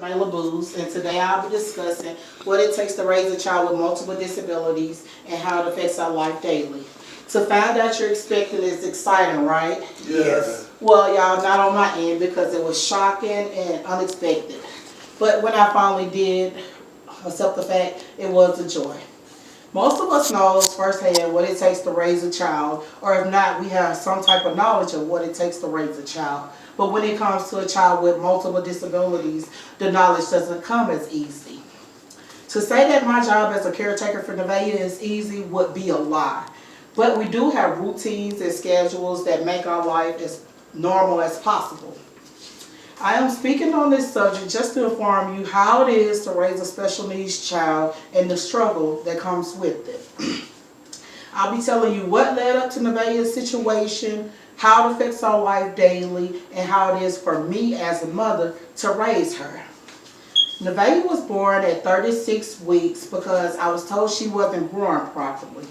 My Laboos, and today I'll be discussing what it takes to raise a child with multiple disabilities and how it affects our life daily. To find out you're expecting is exciting, right? Yes. Well, y'all, not on my end because it was shocking and unexpected. But when I finally did accept the fact, it was a joy. Most of us knows firsthand what it takes to raise a child, or if not, we have some type of knowledge of what it takes to raise a child. But when it comes to a child with multiple disabilities, the knowledge doesn't come as easy. To say that my job as a caretaker for Nevaeh is easy would be a lie. But we do have routines and schedules that make our life as normal as possible. I am speaking on this subject just to inform you how it is to raise a special needs child and the struggle that comes with it. I'll be telling you what led up to Nevaeh's situation, how it affects our life daily, and how it is for me as a mother to raise her. Nevaeh was born at 36 weeks because I was told she wasn't growing properly.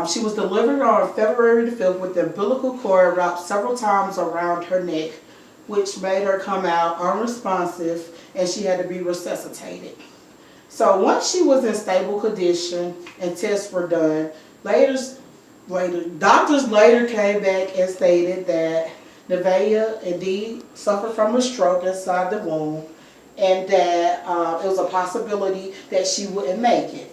She was delivered on February the 5th with the umbilical cord wrapped several times around her neck, which made her come out unresponsive, and she had to be resuscitated. So once she was in stable condition and tests were done, doctors later came back and stated that Nevaeh indeed suffered from a stroke inside the womb, and that it was a possibility that she wouldn't make it.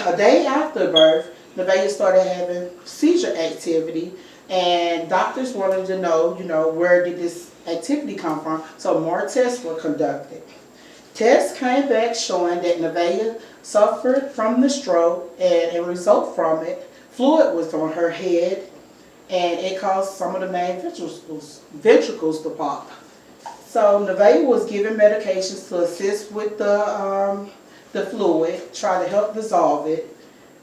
A day after birth, Nevaeh started having seizure activity, and doctors wanted to know, where did this activity come from? So more tests were conducted. Tests came back showing that Nevaeh suffered from the stroke, and a result from it, fluid was on her head, and it caused some of the main ventricles to pop. So Nevaeh was given medications to assist with the fluid, try to help dissolve it,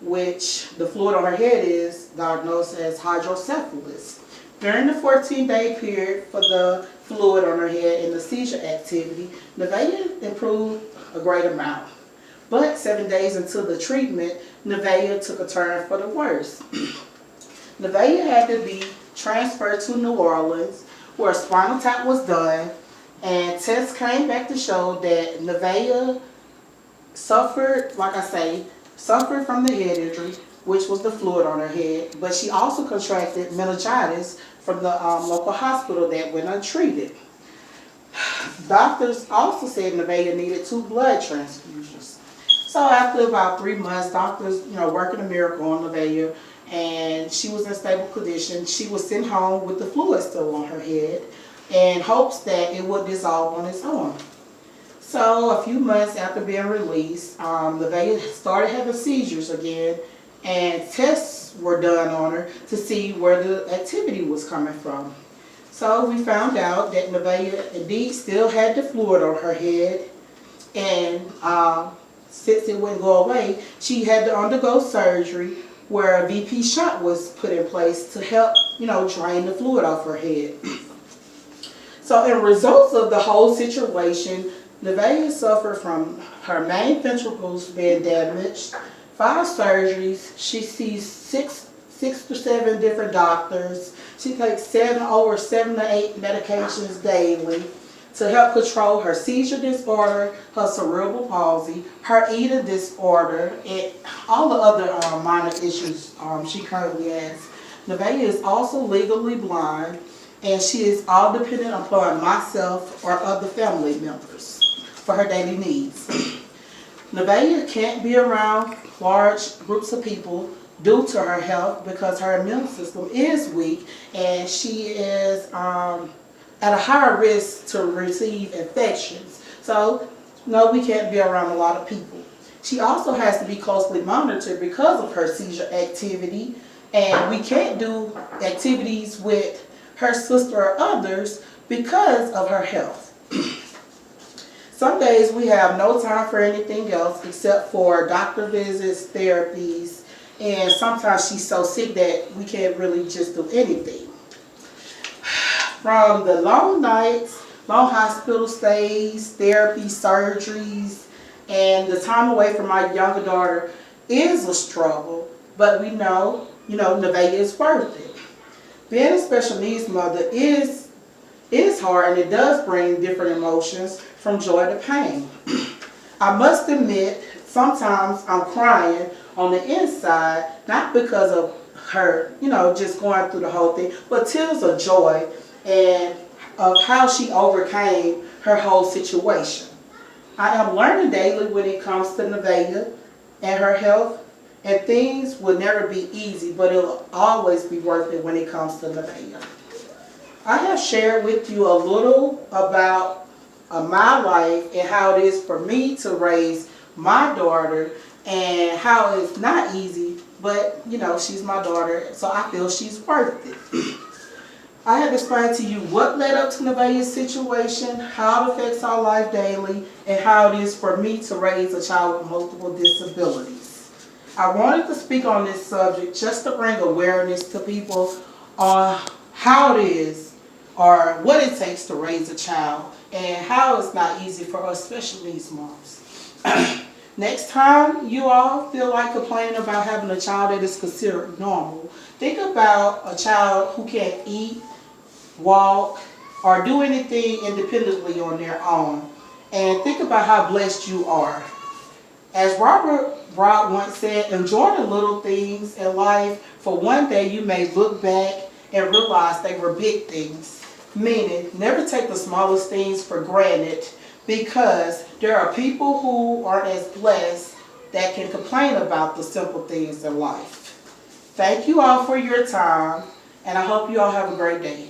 which the fluid on her head is diagnosed as hydrocephalus. During the 14-day period for the fluid on her head and the seizure activity, Nevaeh improved a great amount. But 7 days into the treatment, Nevaeh took a turn for the worse. Nevaeh had to be transferred to New Orleans, where a spinal tap was done, and tests came back to show that Nevaeh suffered from the head injury, which was the fluid on her head, but she also contracted meningitis from the local hospital that went untreated. Doctors also said Nevaeh needed 2 blood transfusions. So after about 3 months, doctors, working a miracle on Nevaeh, and she was in stable condition. She was sent home with the fluid still on her head in hopes that it would dissolve on its own. So a few months after being released, Nevaeh started having seizures again, and tests were done on her to see where the activity was coming from. So we found out that Nevaeh indeed still had the fluid on her head, and since it wouldn't go away, she had to undergo surgery where a VP shunt was put in place to help, drain the fluid off her head. So in results of the whole situation, Nevaeh suffered from her main ventricles being damaged, 5 surgeries. She sees six to seven different doctors. She takes over 7 to 8 medications daily to help control her seizure disorder, her cerebral palsy, her eating disorder, and all the other minor issues she currently has. Nevaeh is also legally blind, and she is all dependent upon myself or other family members for her daily needs. Nevaeh can't be around large groups of people due to her health because her immune system is weak, and she is at a higher risk to receive infections. So, no, we can't be around a lot of people. She also has to be closely monitored because of her seizure activity, and we can't do activities with her sister or others because of her health. Some days we have no time for anything else except for doctor visits, therapies, and sometimes she's so sick that we can't really just do anything. From the long nights, long hospital stays, therapy, surgeries, and the time away from my younger daughter is a struggle, but we know, Nevaeh is worth it. Being a special needs mother is It is hard and it does bring different emotions from joy to pain. I must admit, sometimes I'm crying on the inside, not because of her, just going through the whole thing, but tears of joy and of how she overcame her whole situation. I am learning daily when it comes to Nevaeh and her health, and things will never be easy, but it'll always be worth it when it comes to Nevaeh. I have shared with you a little about my life and how it is for me to raise my daughter and how it's not easy, but she's my daughter, so I feel she's worth it. I have explained to you what led up to Nevaeh's situation, how it affects our life daily, and how it is for me to raise a child with multiple disabilities. I wanted to speak on this subject just to bring awareness to people on how it is or what it takes to raise a child and how it's not easy for us special needs moms. Next time you all feel like complaining about having a child that is considered normal, think about a child who can't eat, walk, or do anything independently on their own. And think about how blessed you are. As Robert Broad once said, enjoy the little things in life, for one day you may look back and realize they were big things. Meaning, never take the smallest things for granted, because there are people who aren't as blessed that can complain about the simple things in life. Thank you all for your time, and I hope you all have a great day.